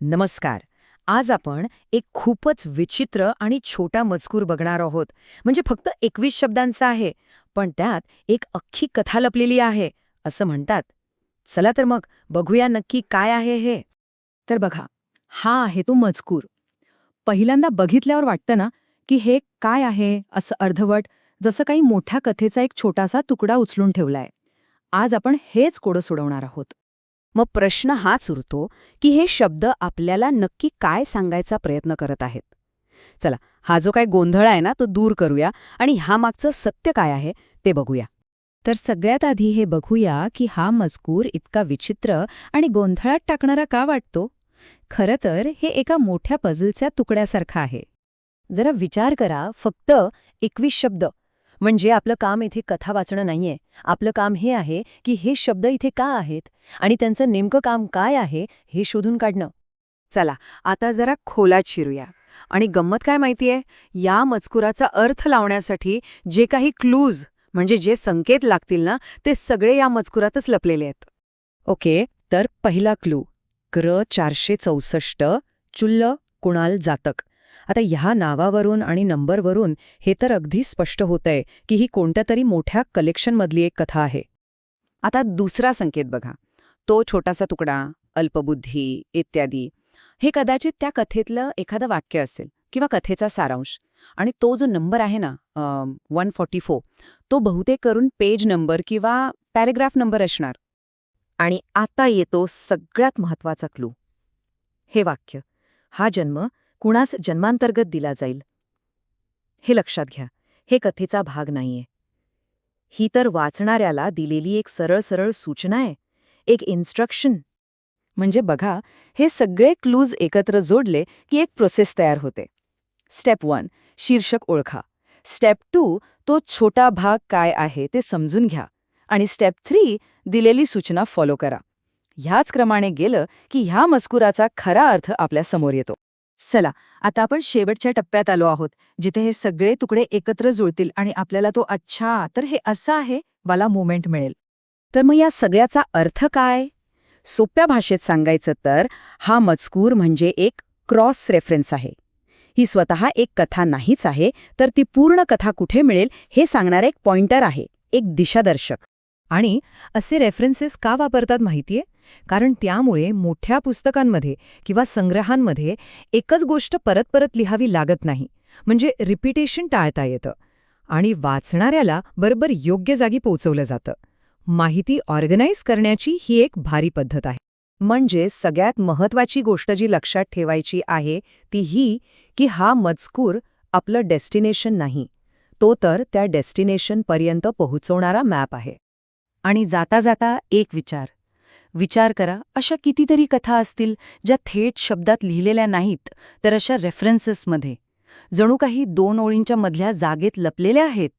नमस्कार. आज आपण एक खूपच विचित्र आणि छोटा मजकूर बघणार आहोत. म्हणजे फक्त 21 शब्दांचा आहे, पण त्यात एक अख्खी कथा लपलेली आहे, असं म्हणतात. चला तर मग बघूया नक्की काय आहे हे. तर बघा, हा आहे तो मजकूर. पहिल्यांदा बघितल्यावर वाटतं ना, की हे काय आहे असं अर्धवट, जसं काही मोठ्या कथेचा एक छोटासा तुकडा उचलून ठेवलाय. आज आपण हेच कोडं सोडवणार आहोत. मग प्रश्न हाच उरतो की हे शब्द आपल्याला नक्की काय सांगायचा प्रयत्न करत आहेत. चला, हा जो काय गोंधळ आहे ना तो दूर करूया आणि हा मागचं सत्य काय आहे ते बघूया. तर सगळ्यात आधी हे बघूया की हा मजकूर इतका विचित्र आणि गोंधळात टाकणारा का वाटतो. खरं तर हे एका मोठ्या पझलच्या तुकड्यासारखं आहे. जरा विचार करा, फक्त 21 शब्द. म्हणजे आपलं काम इथे कथा वाचणं नाहीये. आपलं काम हे आहे की हे शब्द इथे का आहेत आणि त्यांचं नेमकं काम काय आहे हे शोधून काढणं. चला, आता जरा खोलात शिरूया. आणि गंमत काय माहितीये, या मजकुराचा अर्थ लावण्यासाठी जे काही क्लूज म्हणजे जे संकेत लागतील ना, ते सगळे या मजकुरातच लपलेले आहेत. ओके, तर पहिला क्लू, क्र 464 चुल्ल कुणाल जातक. आता ह्या नावावरून आणि नंबरवरून हे तर अगदी स्पष्ट होतंय की ही कोणत्या तरी मोठ्या कलेक्शनमधली एक कथा आहे. आता दुसरा संकेत बघा, तो छोटासा तुकडा, अल्पबुद्धी इत्यादी. हे कदाचित त्या कथेतलं एखादं वाक्य असेल किंवा कथेचा सारांश. आणि तो जो नंबर आहे ना 144, तो बहुतेक करून पेज नंबर किंवा पॅरेग्राफ नंबर असणार. आणि आता येतो सगळ्यात महत्वाचा क्लू. हे वाक्य, हा जन्म कुणास जन्मांतर्गत दिला जाईल. हे लक्षात घ्या, हे कथेचा भाग नाहीये. ही तर वाचणाऱ्याला दिलेली एक सरळ सरळ सूचना आहे, एक इन्स्ट्रक्शन. म्हणजे बघा, हे सगळे क्लूज एकत्र जोडले की एक प्रोसेस तयार होते. स्टेप 1, शीर्षक ओळखा. स्टेप 2, तो छोटा भाग काय आहे ते समजून घ्या. आणि स्टेप 3, दिलेली सूचना फॉलो करा. ह्याच क्रमाने गेलं की ह्या मजकुराचा खरा अर्थ आपल्या समोर येतो. चला, आता आपण शेवटच्या टप्प्यात आलो आहोत, जिथे हे सगळे तुकडे एकत्र जुळतील आणि आपल्याला तो अच्छा तर हे असं आहे वाला मोमेंट मिळेल. तर मग या सगळ्याचा अर्थ काय? सोप्या भाषेत सांगायचं तर हा मजकूर म्हणजे एक क्रॉस रेफरन्स आहे. ही स्वतः एक कथा नाहीच आहे, तर ती पूर्ण कथा कुठे मिळेल हे सांगणारा एक पॉइंटर आहे, एक दिशादर्शक. आणि असे रेफरन्सेस का वापरतात माहितीये? कारण त्यामुळे मोठ्या पुस्तकांमध्ये किंवा संग्रहांमध्ये एकच गोष्ट परत परत लिहावी लागत नाही. म्हणजे रिपिटेशन टाळता येतं. आणि वाचणाऱ्याला बरोबर योग्य जागी पोहोचवलं जातं. माहिती ऑर्गनाईज करण्याची ही एक भारी पद्धत आहे. म्हणजे सगळ्यात महत्वाची गोष्ट जी लक्षात ठेवायची आहे ती ही की हा मजकूर आपलं डेस्टिनेशन नाही, तो तर त्या डेस्टिनेशनपर्यंत पोहोचवणारा मॅप आहे. आणि जाता जाता एक विचार करा, अशा कितीतरी कथा असतील ज्या थेट शब्दात लिहिलेल्या नाहीत, तर अशा रेफरन्सेसमध्ये जणू काही 2 ओळींच्या मधल्या जागेत लपलेल्या आहेत.